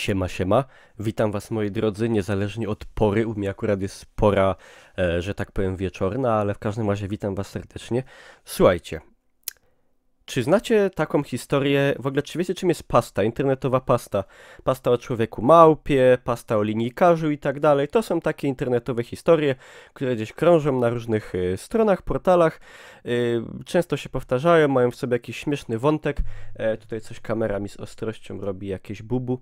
Siema, siema. Witam was moi drodzy, niezależnie od pory. U mnie akurat jest pora, że tak powiem wieczorna, ale w każdym razie witam was serdecznie. Słuchajcie, czy znacie taką historię, w ogóle czy wiecie czym jest pasta, internetowa pasta? Pasta o człowieku małpie, pasta o linijkarzu i tak dalej. To są takie internetowe historie, które gdzieś krążą na różnych stronach, portalach. Często się powtarzają, mają w sobie jakiś śmieszny wątek. Tutaj coś kamera mi z ostrością robi, jakieś bubu.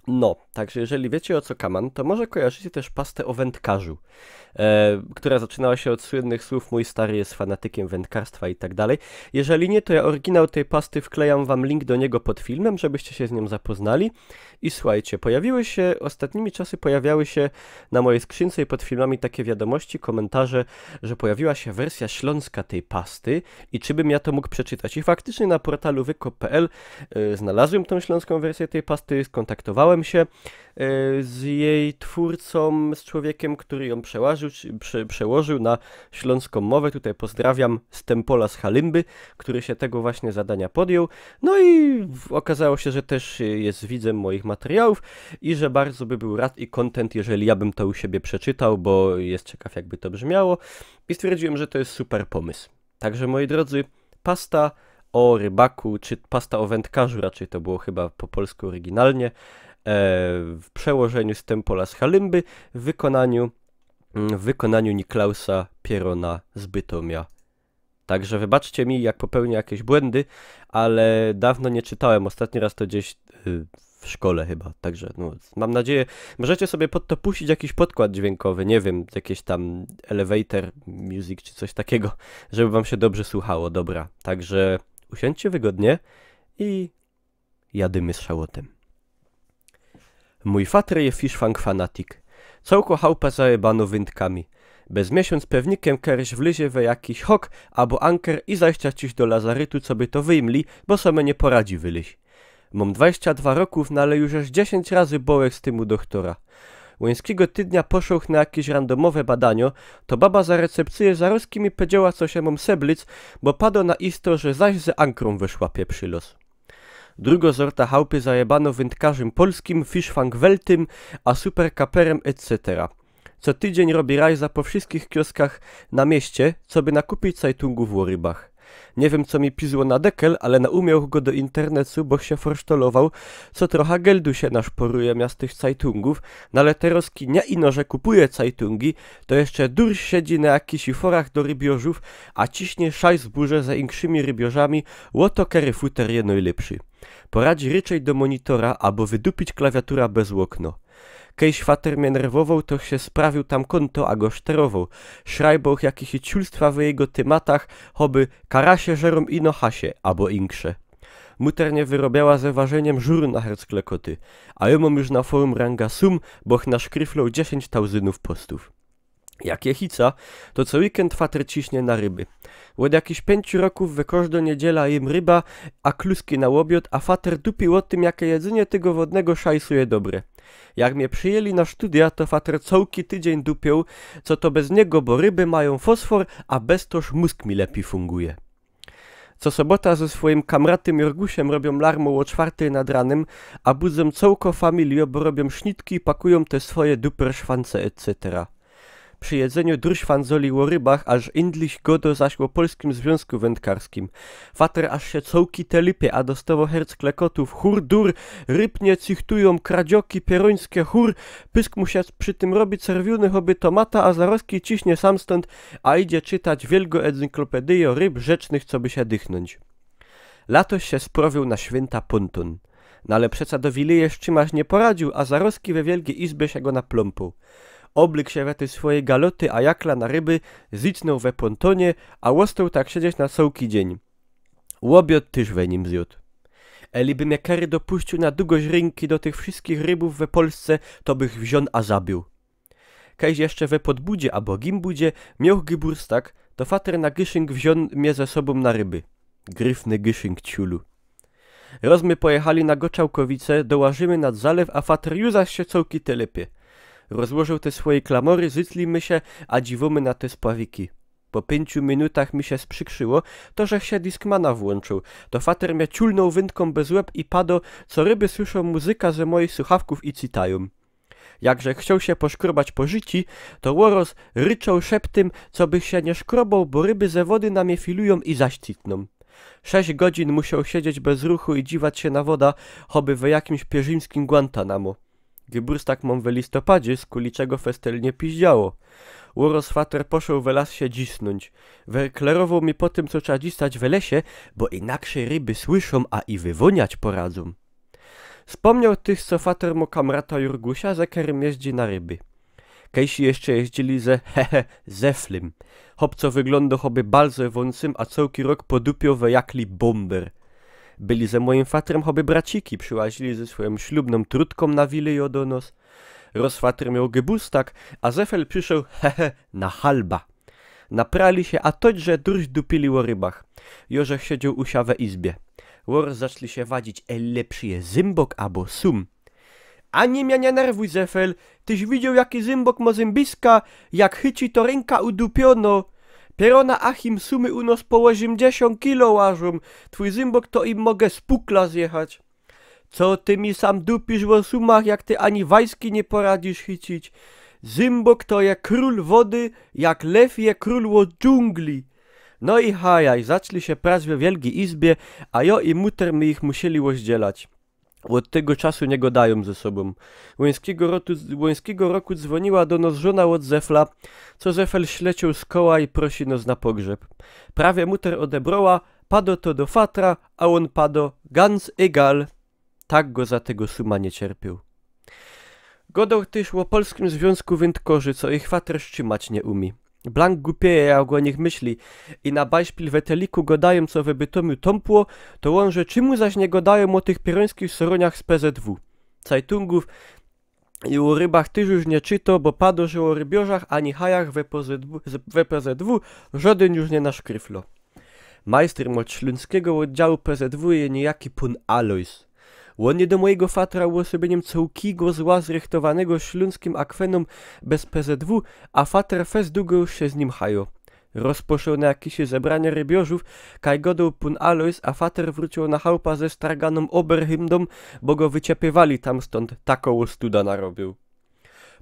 No, także jeżeli wiecie o co kaman, to może kojarzycie też pastę o wędkarzu, która zaczynała się od słynnych słów mój stary jest fanatykiem wędkarstwa i tak dalej. Jeżeli nie, to ja oryginał tej pasty wklejam wam link do niego pod filmem, żebyście się z nią zapoznali. I słuchajcie, ostatnimi czasy pojawiały się na mojej skrzynce i pod filmami takie wiadomości, komentarze, że pojawiła się wersja śląska tej pasty i czy bym ja to mógł przeczytać. I faktycznie na portalu wykop.pl znalazłem tą śląską wersję tej pasty, skontaktowałem się z jej twórcą, z człowiekiem, który ją przełożył na śląską mowę. Tutaj pozdrawiam Stempola z Halymby, który się tego właśnie zadania podjął. No i okazało się, że też jest widzem moich materiałów i że bardzo by był rad i content, jeżeli ja bym to u siebie przeczytał, bo jest ciekaw jakby to brzmiało i stwierdziłem, że to jest super pomysł. Także moi drodzy, pasta o rybaku, czy pasta o wędkarzu, raczej to było chyba po polsku oryginalnie, w przełożeniu Stempola z Halymby, w wykonaniu Niklausa Pierona z Bytomia. Także wybaczcie mi, jak popełnię jakieś błędy, ale dawno nie czytałem, ostatni raz to gdzieś w szkole chyba, także no, mam nadzieję, możecie sobie pod to puścić jakiś podkład dźwiękowy, nie wiem, jakieś tam elevator music czy coś takiego, żeby wam się dobrze słuchało, dobra. Także usiądźcie wygodnie i jadymy z szałotem. Mój fatr je fishfang fanatik. Całko chałupa zajebano wędkami. Bez miesiąc pewnikiem kerś wlyzie we jakiś hok albo anker i zajścia ciś do lazarytu, co by to wyjmli, bo sobie nie poradzi wylyś. Mam 22 roków, no ale już aż 10 razy bołek z tymu doktora. Łońskiego tydnia poszło na jakieś randomowe badanie, to baba za recepcję zaroski mi powiedziała, co się mam seblic, bo padło na isto, że zaś ze ankrą wyszła pieprzylos. Drugo zorta chałupy zajebano wędkarzem polskim, fishfang weltym, a superkaperem etc. Co tydzień robi rajza po wszystkich kioskach na mieście, co by nakupić cajtungów o rybach. Nie wiem co mi pizło na dekel, ale naumiał go do internetu, bo się forsztolował, co trochę geldu się naszporuje miast tych cajtungów, no ale teroski nie ino, że kupuje cajtungi, to jeszcze durś siedzi na jakichś forach do rybiożów, a ciśnie szajs w burze za inkszymi rybiożami, łoto kery futer je najlepszy. Poradzi ryczej do monitora, albo wydupić klawiatura bez łokno. Kejś fater mnie nerwował, to się sprawił tam konto, a go szterował. Szrajboch jakich ciulstwa w jego tematach, choby karasie żerą ino hasie, albo inksze. Muter nie wyrobiała ze ważeniem żuru na hercklekoty, a ja mam już na forum ranga sum, boch na szkryflą 10 tauzynów postów. Jak jechica, to co weekend fater ciśnie na ryby. Od jakichś 5 roków we każdą niedziela jem ryba, a kluski na łobiot, a fater dupił o tym, jakie jedzenie tego wodnego szajsuje dobre. Jak mnie przyjęli na studia, to fater całki tydzień dupiał, co to bez niego, bo ryby mają fosfor, a bez toż mózg mi lepiej funguje. Co sobota ze swoim kamratem Jorgusiem robią larmą o 4 nad ranem, a budzą całko familię, bo robią sznitki i pakują te swoje duper szwance etc. Przy jedzeniu druszfanzoli o rybach, aż indliś godo zaś o Polskim Związku Wędkarskim. Fater aż się całki te lipie, a dostało herc klekotów. Hur dur, rybnie cichtują, kradzioki, pierońskie, hur. Pysk mu się przy tym robi cerwiuny choby tomata, a zaroski ciśnie sam stąd, a idzie czytać wielgo encyklopedię ryb rzecznych, co by się dychnąć. Latoś się sprowił na święta ponton. No ale przeca do Wilijesz czymaś nie poradził, a zaroski we wielkiej izbie się go napląpał. Oblyk się we tej swojej galoty, a jakla na ryby, zicnął we pontonie, a łostał tak siedzieć na całki dzień. Łobiot tyż we nim zjadł. Eliby mnie kery dopuścił na długość rynki do tych wszystkich rybów we Polsce, to bych wziął a zabił. Kajś jeszcze we Podbudzie albo Gimbudzie miał gyburstak, to fater na gyszynk wziął mnie ze sobą na ryby. Gryfny gyszynk ciulu. Rozmy pojechali na Goczałkowice, dołażymy nad zalew, a fater już zaś się całki telepie. Rozłożył te swoje klamory, zyclimy się, a dziwomy na te spławiki. Po 5 minutach mi się sprzykrzyło, to żech się Discmana włączył. To fater mnie ciulnął wędką bez łeb i pado, co ryby słyszą muzyka ze moich słuchawków i citają. Jakże chciał się poszkrobać po życi, to Łoros ryczał szeptym, co bych się nie szkrobał, bo ryby ze wody na mnie filują i zaścitną. 6 godzin musiał siedzieć bez ruchu i dziwać się na woda, choby we jakimś pierzymskim Guantanamo. Gybórstak mam we listopadzie, z kuliczego festelnie piździało. Łoros fater poszedł we las się dzisnąć. Werklerował mi po tym, co trzeba dzistać we lesie, bo inaksze ryby słyszą, a i wywoniać poradzą. Wspomniał tych, co fater mu kamrata Jurgusia, ze kerem jeździ na ryby. Kejsi jeszcze jeździli ze zeflym. Hop co wygląda choby bardzo wącym, a całki rok podupiał we jakli bomber. Byli ze moim fatrem choby braciki, przyłazili ze swoją ślubną trutką na wily jodonos. Rozfater miał gybustak, a zefel przyszedł na halba. Naprali się, a toćże druś dupili o rybach. Jorzech siedział usia we izbie. Łor zaczli się wadzić, lepszy je zymbok albo sum. Ani mnie nie nerwuj, zefel, tyś widział jaki zymbok ma zymbiska, jak chyci to ręka udupiono. Pierona Achim sumy u nos po 80 kilo łażą, twój zymbok to im mogę z pukla zjechać. Co ty mi sam dupisz o sumach, jak ty ani wajski nie poradzisz chycić. Zymbok to je król wody, jak lew je król od dżungli. No i hajaj, zaczli się prać we wielkiej izbie, a jo i muter my ich musieli rozdzielać. Od tego czasu nie gadają ze sobą. Łońskiego roku dzwoniła do nos żona od Zefla, co Zefel śleciał z koła i prosi nos na pogrzeb. Prawie muter odebrała, pado to do fatra, a on pado ganz egal. Tak go za tego suma nie cierpiał. Godał też o Polskim Związku Wędkorzy, co ich fater trzymać nie umie. Blank głupieje, jak o nich myśli i na bajszpil weteliku godają, co we Bytomiu tąpło, to on, że czemu zaś nie godają o tych pierońskich soroniach z PZW. Cajtungów i o rybach tyż już nie czyto, bo padło, że o rybiorzach ani hajach we PZW żaden już nie naszkryflo. Majster od śląskiego oddziału PZW je niejaki pun Alois. On nie do mojego fatra uosobieniem całkiego zła zrechtowanego śląskim akwenom bez PZW, a fater fez długo już się z nim hajo. Rozpoczął na jakieś zebranie rybiorzów, kaj godał pun Alois, a fater wrócił na chałupa ze straganą Oberhymną, bo go wyciepywali tam stąd, taką studa narobił.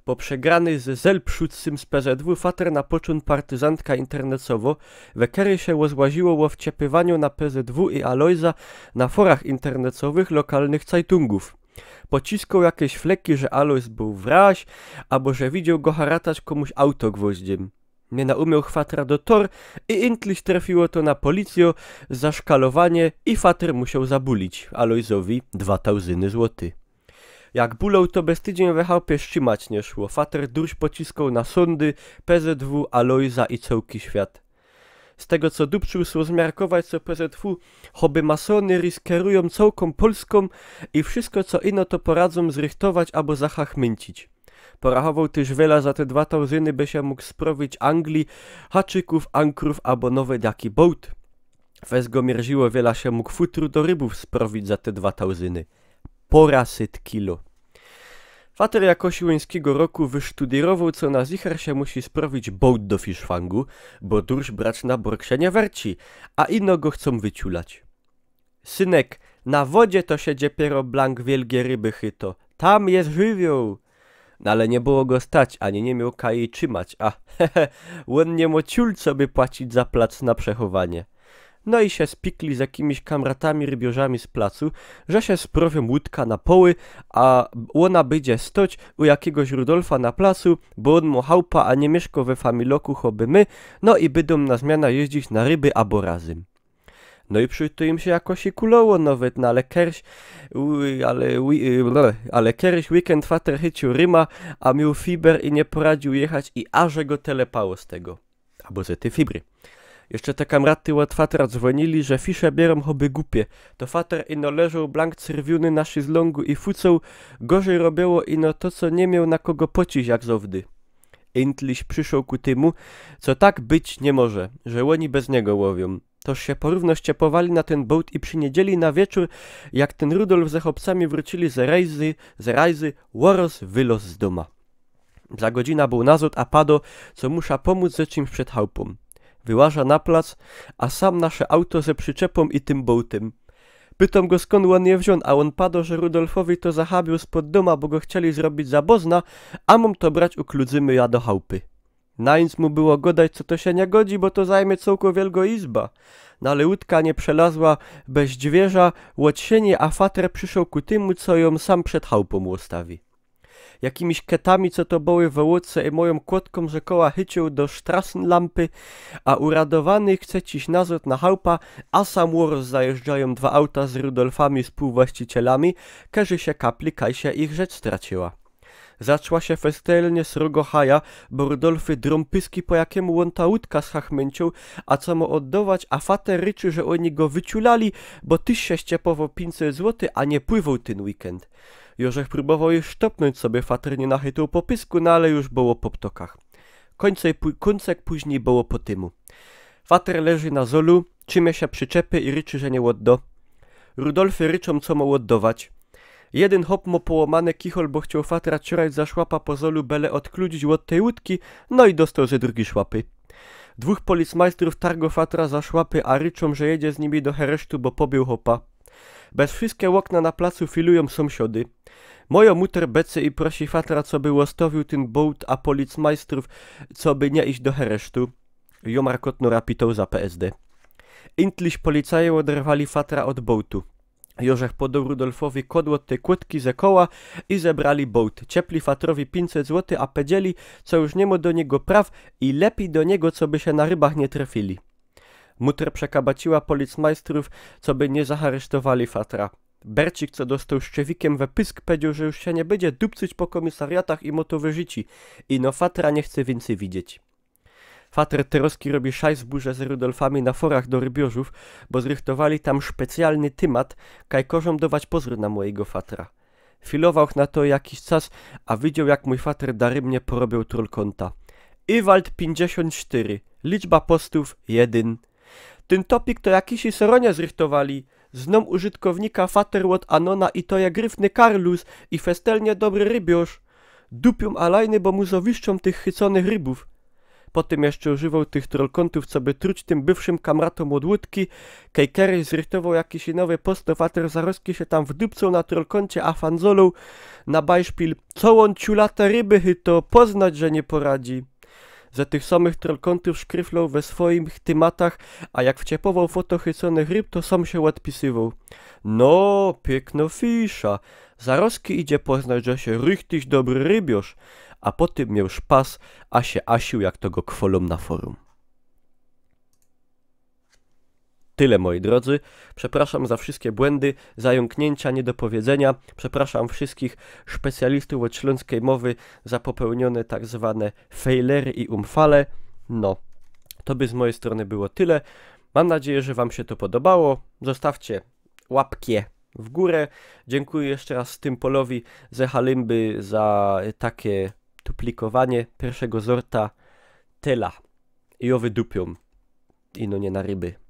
Po przegranej ze Zelpszucym z PZW fater napoczął partyzantka internetowo, we kery się rozłaziło o wciepywaniu na PZW i Alojza na forach internetowych lokalnych cajtungów. Pociskał jakieś fleki, że Alojz był wraź, albo że widział go haratać komuś auto gwoździem. Nie naumiał chwatra do tor i intliś trafiło to na policję za szkalowanie i fater musiał zabulić Alojzowi 2000 zł. Jak bulał, to bez tydzień we chałupie trzymać nie szło. Fater durś pociskał na sądy, PZW, Alojza i całki świat. Z tego co dupczył szło zmiarkować, co PZW, choby masony riskerują całką Polską i wszystko co ino to poradzą zrychtować albo zachachmyncić. Porachował też wiele za te 2000, by się mógł sprowić Anglii, haczyków, ankrów albo nowy jaki boat. Wes go mierziło, wiele się mógł futru do rybów sprowić za te 2000. Porasyt kilo. Fater jakoś łońskiego roku wysztudirował, co na zicher się musi sprowić boat do fiszfangu, bo durś brać na borg się nie werci, a ino go chcą wyciulać. Synek, na wodzie to się dopiero blank wielgie ryby chyto, tam jest żywioł. No ale nie było go stać, ani nie miał kaj trzymać, a on nie mo ciul, co by płacić za plac na przechowanie. No i się spikli z jakimiś kamratami rybiorzami z placu, że się sprowią łódka na poły, a ona będzie stoć u jakiegoś Rudolfa na placu, bo on mu chałupa, a nie mieszko we familoku choby my, no i bydą na zmiana jeździć na ryby abo razem. No i przy to im się jakoś i kuloło nawet, no ale kiedyś weekend fater chycił ryma, a miał fiber i nie poradził jechać i aże go telepało z tego. Albo ze tej fibry. Jeszcze te kamraty od fatra dzwonili, że fisze bierą choby głupie. To fater ino leżał blank cyrwiony na szyzlongu i fucał, gorzej robiło ino to, co nie miał na kogo pocić jak zowdy. Intliś przyszł ku temu, co tak być nie może, że oni bez niego łowią. Toż się porówno ściepowali na ten boat i przy niedzieli na wieczór, jak ten Rudolf ze chłopcami wrócili z rajzy, Łoros wylos z doma. Za godzina był nazot, a pado, co musza pomóc ze czymś przed chałupą. Wyłaża na plac, a sam nasze auto ze przyczepą i tym bołtem. Pytam go, skąd on je wziął, a on padł, że Rudolfowi to zahabił spod doma, bo go chcieli zrobić za bozna, a mam to brać ukludzymy ja do chałupy. Na nic mu było godać, co to się nie godzi, bo to zajmie całko wielgo izba. No ale łódka nie przelazła bez dźwierza, łodsienie, a fater przyszedł ku temu, co ją sam przed chałupą ustawi. Jakimiś ketami, co to były w łódce i moją kłodką, że koła chycił do strasenlampy, a uradowany chce ciś nazot na chałupa, a sam łoros zajeżdżają 2 auta z Rudolfami współwłaścicielami, każe się kapli, kaj się ich rzecz straciła. Zaczła się festelnie srogo haja, bo Rudolfy drąpyski po jakiemu łąta łódka z chachmęcią, a co mu oddawać, a fater ryczy, że oni go wyciulali, bo tyś się ściepowo 500 zł, a nie pływał ten weekend. Jożech próbował już sztopnąć sobie, fater nie nachytał po pysku, no ale już było po ptokach. Końcek później było po tymu. Fater leży na zolu, trzymie się przyczepy i ryczy, że nie łoddo. Rudolfy ryczą, co mu oddawać. Jeden hop mu połamane kichol, bo chciał fatra ciorać za szłapa po zolu, bele odkludzić od tej łódki, no i dostał ze drugi szłapy. 2 policmajstrów targo fatra za szłapy, a ryczą, że jedzie z nimi do heresztu, bo pobił hopa. Bez wszystkie okna na placu filują sąsiody. Mojo muter bece i prosi fatra, co by łostowił ten bołt, a policmajstrów, co by nie iść do heresztu. Jomar kotno rapitał za PSD. Intliś policaje oderwali fatra od bołtu. Jożech podał Rudolfowi kodło tej kłódki ze koła i zebrali bołt. Ciepli fatrowi 500 zł, a powiedzieli, co już nie ma do niego praw i lepiej do niego, co by się na rybach nie trafili. Muter przekabaciła policmajstrów, co by nie zaharesztowali fatra. Bercik, co dostał szczewikiem we pysk, powiedział, że już się nie będzie dupcyć po komisariatach i mu to wyżyci. I no fatra nie chce więcej widzieć. Fater Teroski robi szajsburze z Rudolfami na forach do rybiożów, bo zrychtowali tam specjalny tymat, kaj korzom dawać pozór na mojego fatra. Filował na to jakiś czas, a widział, jak mój fater darymnie porobił trójkąta. Iwald 54, liczba postów 1. Ten topik to jakiś soronia zrychtowali. Znam użytkownika fater od Anona i to je gryfny Karlus i festelnie dobry rybioż. Dupium alajny, bo mu zowiszczą tych chyconych rybów. Potem jeszcze używał tych trollkątów, co by truć tym bywszym kamratom od łódki. Kejkery zrychtował jakiś nowy post, fater Zaroski się tam wdupcał na trollkącie, a fanzolą na bajszpil. Co on ciulate ryby, to poznać, że nie poradzi. Ze tych samych trollkątów szkryflał we swoich tymatach, a jak wciepował foto chyconych ryb, to sam się odpisywał. No, piękno fisza. Zaroski idzie poznać, że się rychtyś dobry rybioż. A potem miał szpas, a się asił, jak to go kwolą na forum. Tyle, moi drodzy. Przepraszam za wszystkie błędy, zająknięcia, niedopowiedzenia. Przepraszam wszystkich specjalistów od śląskiej mowy za popełnione tak zwane failery i umfale. No, to by z mojej strony było tyle. Mam nadzieję, że wam się to podobało. Zostawcie łapkie w górę. Dziękuję jeszcze raz Tympolowi ze Halymby za takie duplikowanie pierwszego zorta tela. I owy dupią. I no nie na ryby.